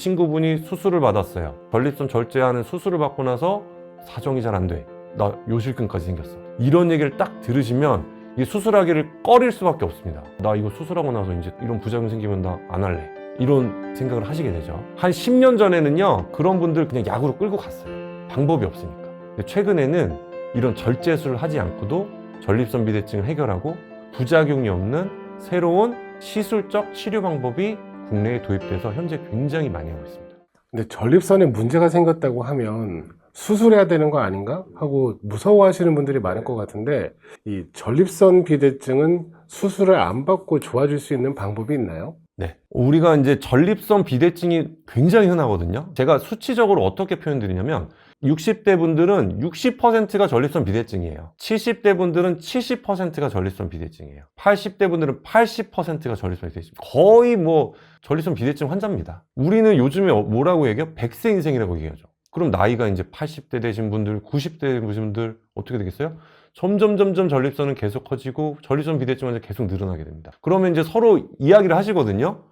친구분이 수술을 받았어요. 전립선 절제하는 수술을 받고 나서 사정이 잘 안 돼. 나 요실금까지 생겼어. 이런 얘기를 딱 들으시면 이 수술하기를 꺼릴 수밖에 없습니다. 나 이거 수술하고 나서 이제 이런 부작용 생기면 나 안 할래. 이런 생각을 하시게 되죠. 한 10년 전에는요, 그런 분들 그냥 약으로 끌고 갔어요. 방법이 없으니까. 근데 최근에는 이런 절제술을 하지 않고도 전립선 비대증을 해결하고 부작용이 없는 새로운 시술적 치료 방법이 국내에 도입돼서 현재 굉장히 많이 하고 있습니다. 근데 전립선에 문제가 생겼다고 하면 수술해야 되는 거 아닌가 하고 무서워하시는 분들이 많을 것 같은데, 이 전립선 비대증은 수술을 안 받고 좋아질 수 있는 방법이 있나요? 네. 우리가 이제 전립선 비대증이 굉장히 흔하거든요. 제가 수치적으로 어떻게 표현드리냐면 60대 분들은 60%가 전립선 비대증이에요. 70대 분들은 70%가 전립선 비대증이에요. 80대 분들은 80%가 전립선 비대증. 거의 뭐 전립선 비대증 환자입니다. 우리는 요즘에 뭐라고 얘기해요? 100세 인생이라고 얘기하죠. 그럼 나이가 이제 80대 되신 분들, 90대 되신 분들 어떻게 되겠어요? 점점 전립선은 계속 커지고 전립선 비대증 환자 계속 늘어나게 됩니다. 그러면 이제 서로 이야기를 하시거든요.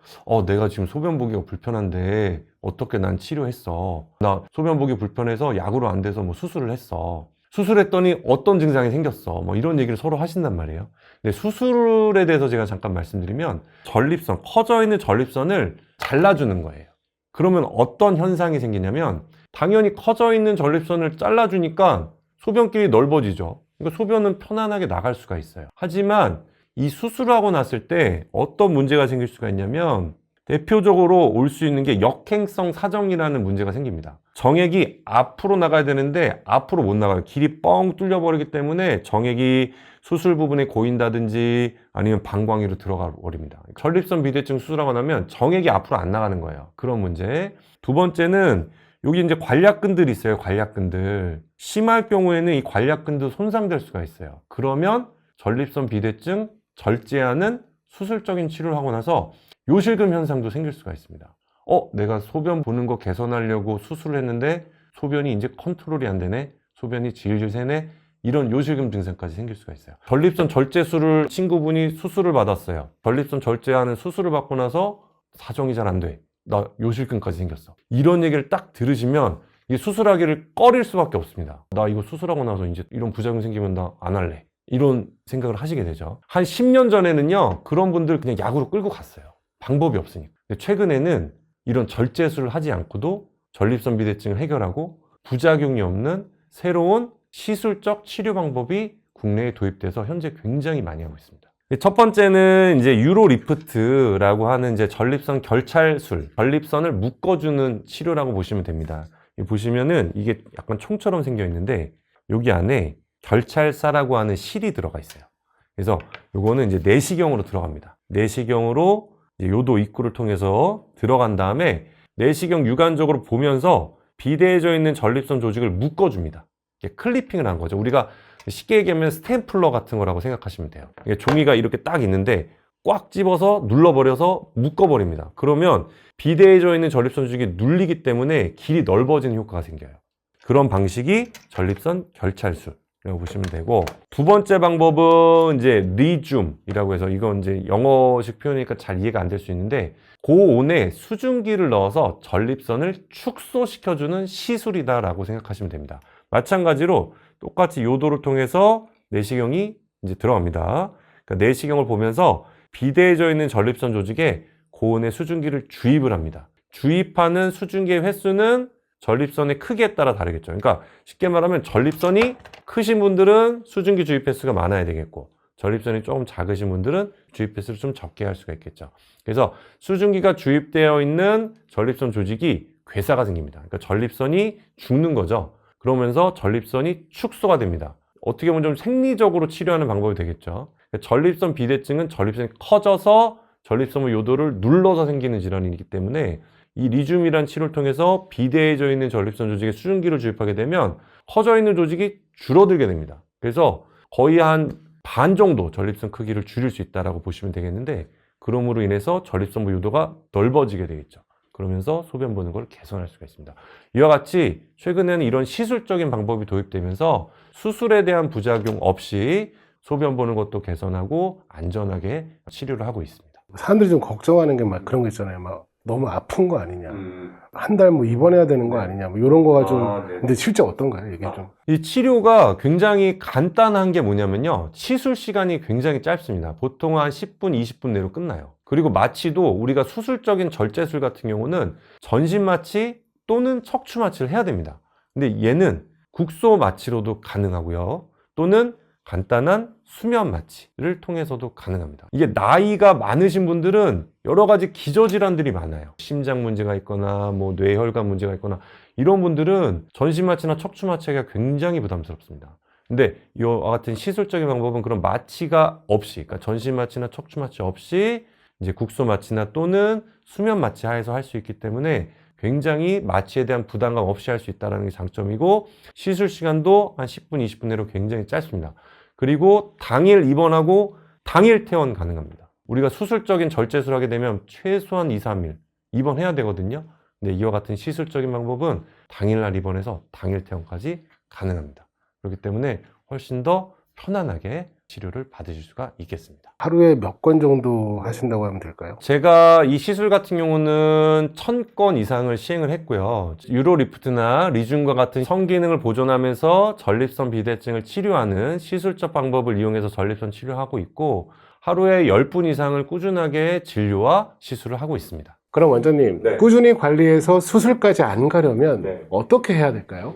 내가 지금 소변 보기가 불편한데 어떻게 난 치료했어. 나 소변 보기 불편해서 약으로 안 돼서 뭐 수술을 했어. 수술했더니 어떤 증상이 생겼어. 뭐 이런 얘기를 서로 하신단 말이에요. 근데 수술에 대해서 제가 잠깐 말씀드리면 전립선, 커져 있는 전립선을 잘라주는 거예요. 그러면 어떤 현상이 생기냐면 당연히 커져 있는 전립선을 잘라주니까 소변길이 넓어지죠. 그러니까 소변은 편안하게 나갈 수가 있어요. 하지만 이 수술을 하고 났을 때 어떤 문제가 생길 수가 있냐면 대표적으로 올 수 있는 게 역행성 사정이라는 문제가 생깁니다. 정액이 앞으로 나가야 되는데 앞으로 못 나가요. 길이 뻥 뚫려버리기 때문에 정액이 수술 부분에 고인다든지 아니면 방광위로 들어가 버립니다. 전립선 비대증 수술하고 나면 정액이 앞으로 안 나가는 거예요. 그런 문제. 두 번째는 여기 이제 관략근들이 있어요. 관략근들. 심할 경우에는 이 관략근도 손상될 수가 있어요. 그러면 전립선 비대증 절제하는 수술적인 치료를 하고 나서 요실금 현상도 생길 수가 있습니다. 내가 소변 보는 거 개선하려고 수술을 했는데 소변이 이제 컨트롤이 안 되네. 소변이 질질 새네. 이런 요실금 증상까지 생길 수가 있어요. 전립선 절제술을 친구분이 수술을 받았어요. 전립선 절제하는 수술을 받고 나서 사정이 잘 안 돼. 나 요실금까지 생겼어. 이런 얘기를 딱 들으시면 이 수술하기를 꺼릴 수밖에 없습니다. 나 이거 수술하고 나서 이제 이런 부작용 생기면 나 안 할래. 이런 생각을 하시게 되죠. 한 10년 전에는요, 그런 분들 그냥 약으로 끌고 갔어요. 방법이 없으니까. 근데 최근에는 이런 절제술을 하지 않고도 전립선 비대증을 해결하고 부작용이 없는 새로운 시술적 치료 방법이 국내에 도입돼서 현재 굉장히 많이 하고 있습니다. 첫 번째는 이제 유로리프트라고 하는 이제 전립선 결찰술, 전립선을 묶어주는 치료라고 보시면 됩니다. 보시면은 이게 약간 총처럼 생겨 있는데 여기 안에 결찰사라고 하는 실이 들어가 있어요. 그래서 요거는 이제 내시경으로 들어갑니다. 내시경으로 이제 요도 입구를 통해서 들어간 다음에 내시경 육안적으로 보면서 비대해져 있는 전립선 조직을 묶어줍니다. 클리핑을 한 거죠. 우리가 쉽게 얘기하면 스탬플러 같은 거라고 생각하시면 돼요. 종이가 이렇게 딱 있는데 꽉 집어서 눌러버려서 묶어버립니다. 그러면 비대해져 있는 전립선 조직이 눌리기 때문에 길이 넓어지는 효과가 생겨요. 그런 방식이 전립선 결찰술이라고 보시면 되고, 두 번째 방법은 이제 리줌이라고 해서 이건 이제 영어식 표현이니까 잘 이해가 안 될 수 있는데 고온에 수증기를 넣어서 전립선을 축소시켜주는 시술이다라고 생각하시면 됩니다. 마찬가지로 똑같이 요도를 통해서 내시경이 이제 들어갑니다. 그러니까 내시경을 보면서 비대해져 있는 전립선 조직에 고온의 수증기를 주입을 합니다. 주입하는 수증기의 횟수는 전립선의 크기에 따라 다르겠죠. 그러니까 쉽게 말하면 전립선이 크신 분들은 수증기 주입 횟수가 많아야 되겠고, 전립선이 조금 작으신 분들은 주입 횟수를 좀 적게 할 수가 있겠죠. 그래서 수증기가 주입되어 있는 전립선 조직이 괴사가 생깁니다. 그러니까 전립선이 죽는 거죠. 그러면서 전립선이 축소가 됩니다. 어떻게 보면 좀 생리적으로 치료하는 방법이 되겠죠. 전립선 비대증은 전립선이 커져서 전립선의 요도를 눌러서 생기는 질환이기 때문에 이 리줌이란 치료를 통해서 비대해져 있는 전립선 조직에 수증기를 주입하게 되면 커져 있는 조직이 줄어들게 됩니다. 그래서 거의 한 반 정도 전립선 크기를 줄일 수 있다고 보시면 되겠는데, 그럼으로 인해서 전립선부 요도가 넓어지게 되겠죠. 그러면서 소변 보는 걸 개선할 수가 있습니다. 이와 같이 최근에는 이런 시술적인 방법이 도입되면서 수술에 대한 부작용 없이 소변 보는 것도 개선하고 안전하게 치료를 하고 있습니다. 사람들이 좀 걱정하는 게 막 그런 거 있잖아요. 막 너무 아픈 거 아니냐, 한 달 뭐 입원해야 되는 거 아니냐, 뭐 이런 거가 좀. 근데 실제 어떤가요, 이게 좀? 이 치료가 굉장히 간단한 게 뭐냐면요. 시술 시간이 굉장히 짧습니다. 보통 한 10분, 20분 내로 끝나요. 그리고 마취도 우리가 수술적인 절제술 같은 경우는 전신 마취 또는 척추 마취를 해야 됩니다. 근데 얘는 국소 마취로도 가능하고요. 또는 간단한 수면 마취를 통해서도 가능합니다. 이게 나이가 많으신 분들은 여러 가지 기저질환들이 많아요. 심장 문제가 있거나 뭐 뇌혈관 문제가 있거나 이런 분들은 전신 마취나 척추 마취가 굉장히 부담스럽습니다. 근데 이와 같은 시술적인 방법은 그런 마취가 없이, 그러니까 전신 마취나 척추 마취 없이 이제 국소 마취나 또는 수면 마취 하에서 할 수 있기 때문에 굉장히 마취에 대한 부담감 없이 할 수 있다는 게 장점이고, 시술 시간도 한 10분, 20분 내로 굉장히 짧습니다. 그리고 당일 입원하고 당일 퇴원 가능합니다. 우리가 수술적인 절제술을 하게 되면 최소한 2, 3일 입원해야 되거든요. 근데 이와 같은 시술적인 방법은 당일날 입원해서 당일 퇴원까지 가능합니다. 그렇기 때문에 훨씬 더 편안하게 치료를 받으실 수가 있겠습니다. 하루에 몇 건 정도 하신다고 하면 될까요? 제가 이 시술 같은 경우는 1000건 이상을 시행을 했고요. 유로리프트나 리준과 같은 성기능을 보존하면서 전립선 비대증을 치료하는 시술적 방법을 이용해서 전립선 치료하고 있고, 하루에 10분 이상을 꾸준하게 진료와 시술을 하고 있습니다. 그럼 원장님, 네. 꾸준히 관리해서 수술까지 안 가려면 네. 어떻게 해야 될까요?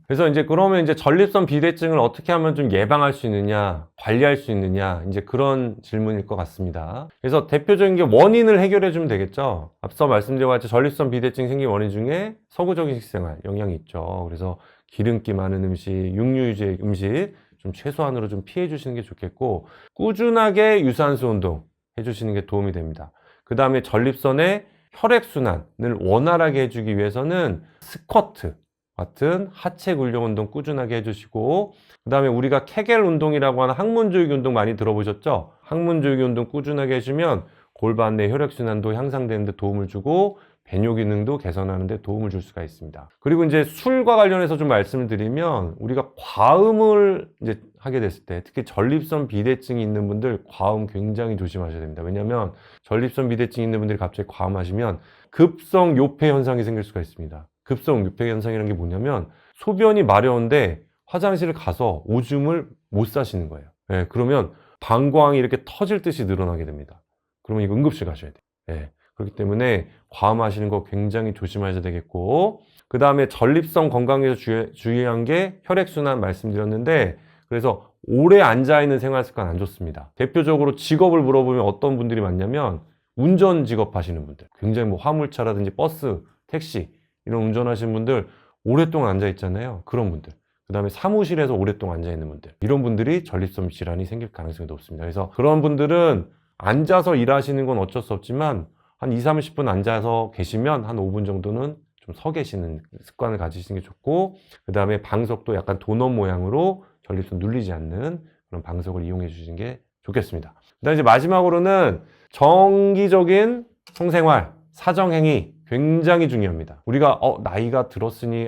그래서 그러면 전립선 비대증을 어떻게 하면 좀 예방할 수 있느냐, 관리할 수 있느냐, 그런 질문일 것 같습니다. 그래서 대표적인 게 원인을 해결해 주면 되겠죠. 앞서 말씀드린 것처럼 전립선 비대증 생긴 원인 중에 서구적인 식생활 영향이 있죠. 그래서 기름기 많은 음식, 육류 위주의 음식 좀 최소한으로 좀 피해 주시는 게 좋겠고, 꾸준하게 유산소 운동 해 주시는 게 도움이 됩니다. 그 다음에 전립선의 혈액순환을 원활하게 해주기 위해서는 스쿼트 같은 하체 근력 운동 꾸준하게 해주시고, 그 다음에 우리가 케겔 운동이라고 하는 항문조이기 운동 많이 들어보셨죠? 항문조이기 운동 꾸준하게 해주면 골반 내 혈액순환도 향상되는 데 도움을 주고 배뇨 기능도 개선하는 데 도움을 줄 수가 있습니다. 그리고 술과 관련해서 좀 말씀을 드리면, 우리가 과음을 하게 됐을 때, 특히 전립선 비대증이 있는 분들 과음 굉장히 조심하셔야 됩니다. 왜냐하면 전립선 비대증이 있는 분들이 갑자기 과음하시면 급성 요폐 현상이 생길 수가 있습니다. 급성 요폐 현상이라는 게 뭐냐면, 소변이 마려운데 화장실을 가서 오줌을 못 싸시는 거예요. 예, 그러면 방광이 이렇게 터질 듯이 늘어나게 됩니다. 그러면 이거 응급실 가셔야 돼요. 예, 그렇기 때문에 과음하시는 거 굉장히 조심하셔야 되겠고, 그 다음에 전립선 건강에서 주의한 게 혈액순환 말씀드렸는데, 그래서 오래 앉아있는 생활 습관 안 좋습니다. 대표적으로 직업을 물어보면 어떤 분들이 많냐면, 운전 직업 하시는 분들, 굉장히 화물차라든지 버스, 택시 이런 운전하시는 분들 오랫동안 앉아 있잖아요. 그런 분들, 그 다음에 사무실에서 오랫동안 앉아 있는 분들, 이런 분들이 전립선 질환이 생길 가능성이 높습니다. 그래서 그런 분들은 앉아서 일하시는 건 어쩔 수 없지만 한 20, 30분 앉아서 계시면 한 5분 정도는 좀 서 계시는 습관을 가지시는 게 좋고, 그 다음에 방석도 약간 도넛 모양으로 전립선 눌리지 않는 그런 방석을 이용해 주시는 게 좋겠습니다. 그 다음에 마지막으로는 정기적인 성생활, 사정행위 굉장히 중요합니다. 우리가 나이가 들었으니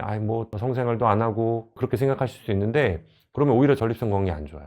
성생활도 안 하고 그렇게 생각하실 수 있는데, 그러면 오히려 전립선 건강이 안 좋아요.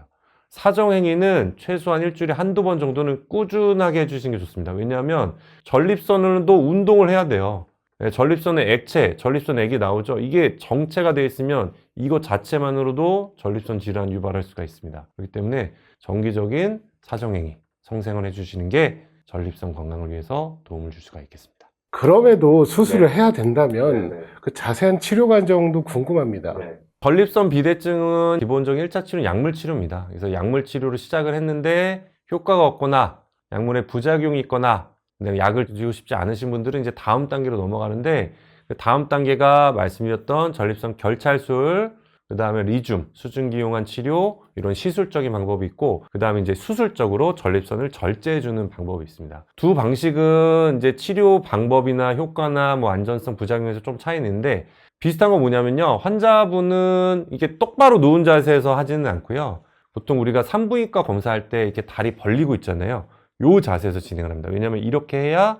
사정행위는 최소한 일주일에 한두 번 정도는 꾸준하게 해주시는 게 좋습니다. 왜냐하면 전립선으로도 운동을 해야 돼요. 전립선의 액체, 전립선액이 나오죠. 이게 정체가 되어 있으면 이것 자체만으로도 전립선 질환 유발할 수가 있습니다. 그렇기 때문에 정기적인 사정행위, 성생활 해주시는 게 전립선 건강을 위해서 도움을 줄 수가 있겠습니다. 그럼에도 수술을 해야 된다면 그 자세한 치료 과정도 궁금합니다. 전립선 비대증은 기본적인 1차 치료는 약물 치료입니다. 그래서 약물 치료를 시작을 했는데 효과가 없거나 약물에 부작용이 있거나 약을 드시고 싶지 않으신 분들은 다음 단계로 넘어가는데, 그 다음 단계가 말씀드렸던 전립선 결찰술, 그 다음에 리줌, 수증기 이용한 치료, 이런 시술적인 방법이 있고, 그 다음에 수술적으로 전립선을 절제해주는 방법이 있습니다. 두 방식은 치료 방법이나 효과나 안전성, 부작용에서 좀 차이는 있는데, 비슷한 건 뭐냐면요, 환자분은 이게 똑바로 누운 자세에서 하지는 않고요, 보통 우리가 산부인과 검사할 때 이렇게 다리 벌리고 있잖아요. 요 자세에서 진행을 합니다. 왜냐하면 이렇게 해야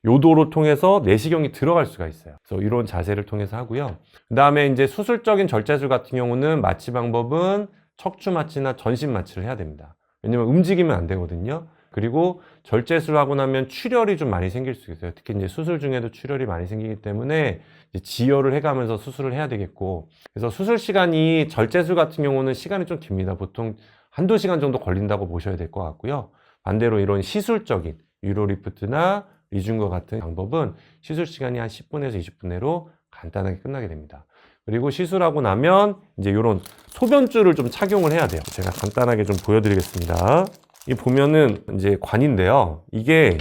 요도를 통해서 내시경이 들어갈 수가 있어요. 그래서 이런 자세를 통해서 하고요. 그 다음에 수술적인 절제술 같은 경우는 마취 방법은 척추 마취나 전신 마취를 해야 됩니다. 왜냐면 움직이면 안 되거든요. 그리고 절제술을 하고 나면 출혈이 좀 많이 생길 수 있어요. 특히 이제 수술 중에도 출혈이 많이 생기기 때문에 이제 지혈을 해가면서 수술을 해야 되겠고, 그래서 수술 시간이 절제술 같은 경우는 시간이 좀 깁니다. 보통 한두 시간 정도 걸린다고 보셔야 될 것 같고요. 반대로 이런 시술적인 유로리프트나 리중과 같은 방법은 시술 시간이 한 10분에서 20분 내로 간단하게 끝나게 됩니다. 그리고 시술하고 나면 이제 이런 소변줄을 좀 착용을 해야 돼요. 제가 간단하게 좀 보여드리겠습니다. 이 보면은 이제 관인데요. 이게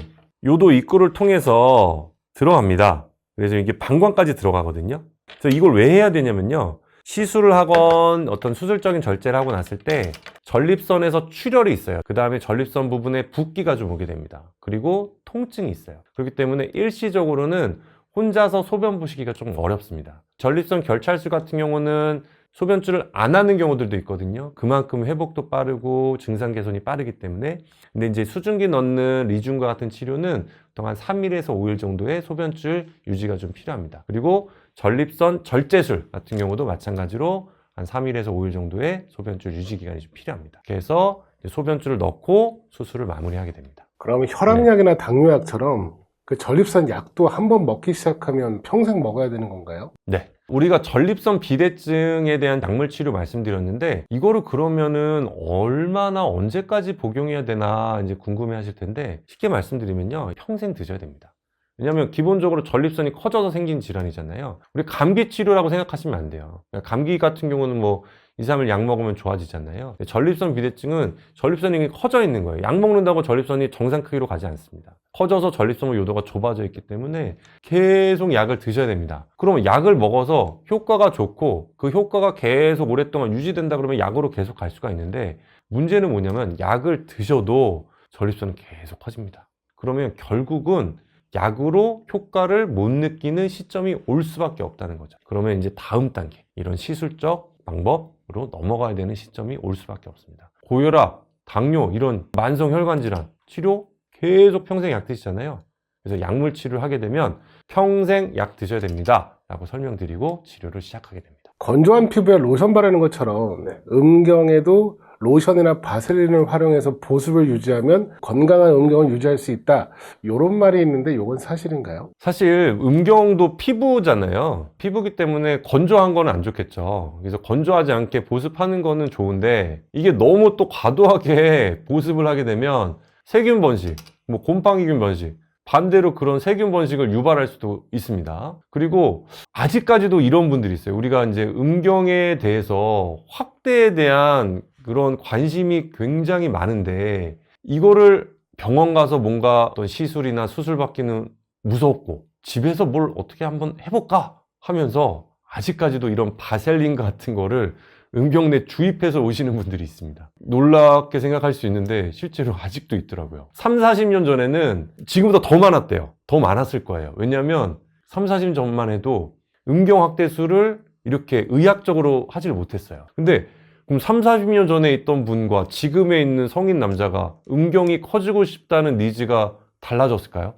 요도 입구를 통해서 들어갑니다. 그래서 이게 방광까지 들어가거든요. 그래서 이걸 왜 해야 되냐면요. 시술을 하건 어떤 수술적인 절제를 하고 났을 때 전립선에서 출혈이 있어요. 그 다음에 전립선 부분에 붓기가 좀 오게 됩니다. 그리고 통증이 있어요. 그렇기 때문에 일시적으로는 혼자서 소변 보시기가 좀 어렵습니다. 전립선 결찰술 같은 경우는 소변줄을 안 하는 경우들도 있거든요. 그만큼 회복도 빠르고 증상 개선이 빠르기 때문에. 근데 이제 수증기 넣는 리중과 같은 치료는 보통 한 3일에서 5일 정도의 소변줄 유지가 좀 필요합니다. 그리고 전립선 절제술 같은 경우도 마찬가지로 한 3일에서 5일 정도의 소변줄 유지 기간이 좀 필요합니다. 그래서 소변줄을 넣고 수술을 마무리하게 됩니다. 그러면 혈압약이나 당뇨약처럼 그 전립선 약도 한번 먹기 시작하면 평생 먹어야 되는 건가요? 네. 우리가 전립선 비대증에 대한 약물 치료 말씀드렸는데, 이거를 그러면은 얼마나 언제까지 복용해야 되나 이제 궁금해 하실 텐데, 쉽게 말씀드리면요. 평생 드셔야 됩니다. 왜냐하면 기본적으로 전립선이 커져서 생긴 질환이잖아요. 우리 감기 치료라고 생각하시면 안 돼요. 감기 같은 경우는 뭐 2, 3일 약 먹으면 좋아지잖아요. 전립선 비대증은 전립선이 커져 있는 거예요. 약 먹는다고 전립선이 정상 크기로 가지 않습니다. 커져서 전립선 요도가 좁아져 있기 때문에 계속 약을 드셔야 됩니다. 그러면 약을 먹어서 효과가 좋고 그 효과가 계속 오랫동안 유지된다 그러면 약으로 계속 갈 수가 있는데, 문제는 뭐냐면 약을 드셔도 전립선은 계속 커집니다. 그러면 결국은 약으로 효과를 못 느끼는 시점이 올 수밖에 없다는 거죠. 그러면 이제 다음 단계, 이런 시술적 방법으로 넘어가야 되는 시점이 올 수밖에 없습니다. 고혈압, 당뇨, 이런 만성혈관 질환 치료 계속 평생 약 드시잖아요. 그래서 약물 치료를 하게 되면 평생 약 드셔야 됩니다 라고 설명드리고 치료를 시작하게 됩니다. 건조한 피부에 로션 바르는 것처럼 음경에도 로션이나 바세린을 활용해서 보습을 유지하면 건강한 음경을 유지할 수 있다, 이런 말이 있는데 이건 사실인가요? 사실 음경도 피부잖아요. 피부기 때문에 건조한 거는 안 좋겠죠. 그래서 건조하지 않게 보습하는 거는 좋은데, 이게 너무 또 과도하게 보습을 하게 되면 세균 번식, 뭐 곰팡이균 번식, 반대로 그런 세균 번식을 유발할 수도 있습니다. 그리고 아직까지도 이런 분들이 있어요. 우리가 이제 음경에 대해서 확대에 대한 그런 관심이 굉장히 많은데, 이거를 병원 가서 뭔가 어떤 시술이나 수술 받기는 무섭고 집에서 뭘 어떻게 한번 해볼까 하면서 아직까지도 이런 바셀린 같은 거를 음경 내 주입해서 오시는 분들이 있습니다. 놀랍게 생각할 수 있는데 실제로 아직도 있더라고요. 3, 40년 전에는 지금보다 더 많았대요. 더 많았을 거예요. 왜냐하면 3, 40년 전만 해도 음경 확대술을 이렇게 의학적으로 하지를 못했어요. 근데 그럼 3, 40년 전에 있던 분과 지금에 있는 성인 남자가 음경이 커지고 싶다는 니즈가 달라졌을까요?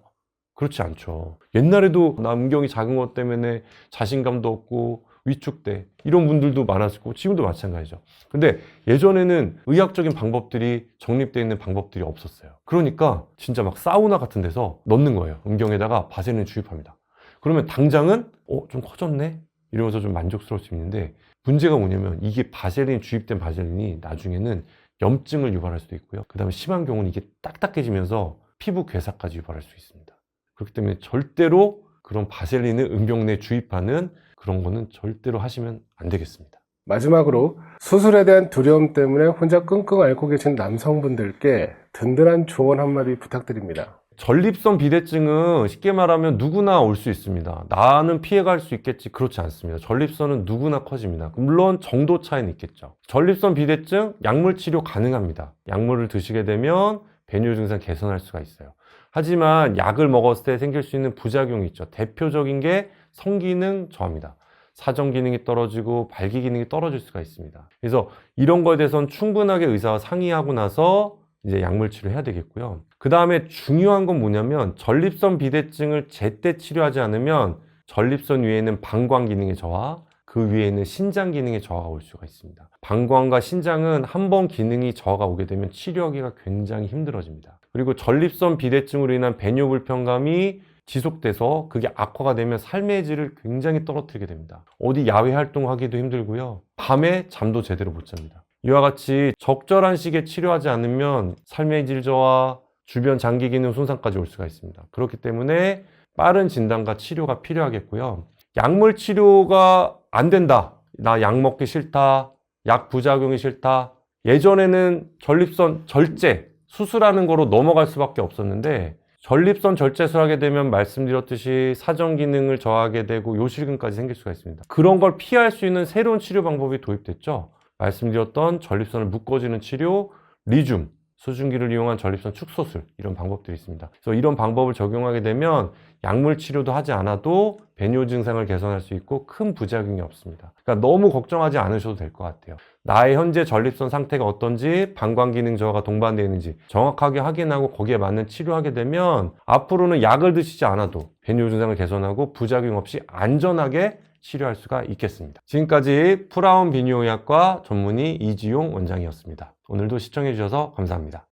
그렇지 않죠. 옛날에도 나 음경이 작은 것 때문에 자신감도 없고 위축돼, 이런 분들도 많았을 거고 지금도 마찬가지죠. 근데 예전에는 의학적인 방법들이 정립되어 있는 방법들이 없었어요. 그러니까 진짜 막 사우나 같은 데서 넣는 거예요. 음경에다가 바세린을 주입합니다. 그러면 당장은 좀 커졌네? 이러면서 좀 만족스러울 수 있는데, 문제가 뭐냐면 이게 주입된 바세린이 나중에는 염증을 유발할 수도 있고요. 그 다음에 심한 경우는 이게 딱딱해지면서 피부 괴사까지 유발할 수 있습니다. 그렇기 때문에 절대로 그런 바세린을 음경 내에 주입하는 그런 거는 절대로 하시면 안 되겠습니다. 마지막으로 수술에 대한 두려움 때문에 혼자 끙끙 앓고 계신 남성분들께 든든한 조언 한마디 부탁드립니다. 전립선 비대증은 쉽게 말하면 누구나 올 수 있습니다. 나는 피해갈 수 있겠지, 그렇지 않습니다. 전립선은 누구나 커집니다. 물론 정도 차이는 있겠죠. 전립선 비대증 약물 치료 가능합니다. 약물을 드시게 되면 배뇨 증상 개선할 수가 있어요. 하지만 약을 먹었을 때 생길 수 있는 부작용이 있죠. 대표적인 게 성기능 저하입니다. 사정 기능이 떨어지고 발기 기능이 떨어질 수가 있습니다. 그래서 이런 거에 대해서는 충분하게 의사와 상의하고 나서 이제 약물 치료해야 되겠고요. 그 다음에 중요한 건 뭐냐면, 전립선 비대증을 제때 치료하지 않으면 전립선 위에는 방광 기능의 저하, 그 위에는 신장 기능의 저하가 올 수가 있습니다. 방광과 신장은 한번 기능이 저하가 오게 되면 치료하기가 굉장히 힘들어집니다. 그리고 전립선 비대증으로 인한 배뇨 불편감이 지속돼서 그게 악화가 되면 삶의 질을 굉장히 떨어뜨리게 됩니다. 어디 야외 활동하기도 힘들고요. 밤에 잠도 제대로 못 잡니다. 이와 같이 적절한 시기에 치료하지 않으면 삶의 질 저하, 주변 장기 기능 손상까지 올 수가 있습니다. 그렇기 때문에 빠른 진단과 치료가 필요하겠고요. 약물 치료가 안 된다. 나 약 먹기 싫다. 약 부작용이 싫다. 예전에는 전립선 절제, 수술하는 거로 넘어갈 수밖에 없었는데 전립선 절제술 하게 되면 말씀드렸듯이 사정 기능을 저하게 되고 요실금까지 생길 수가 있습니다. 그런 걸 피할 수 있는 새로운 치료 방법이 도입됐죠. 말씀드렸던 전립선을 묶어주는 치료, 리줌, 수증기를 이용한 전립선 축소술 이런 방법들이 있습니다. 그래서 이런 방법을 적용하게 되면 약물 치료도 하지 않아도 배뇨 증상을 개선할 수 있고 큰 부작용이 없습니다. 그러니까 너무 걱정하지 않으셔도 될 것 같아요. 나의 현재 전립선 상태가 어떤지, 방광 기능 저하가 동반되어 있는지 정확하게 확인하고 거기에 맞는 치료하게 되면 앞으로는 약을 드시지 않아도 배뇨 증상을 개선하고 부작용 없이 안전하게 치료할 수가 있겠습니다. 지금까지 프라운 비뇨의학과 전문의 이지용 원장이었습니다. 오늘도 시청해 주셔서 감사합니다.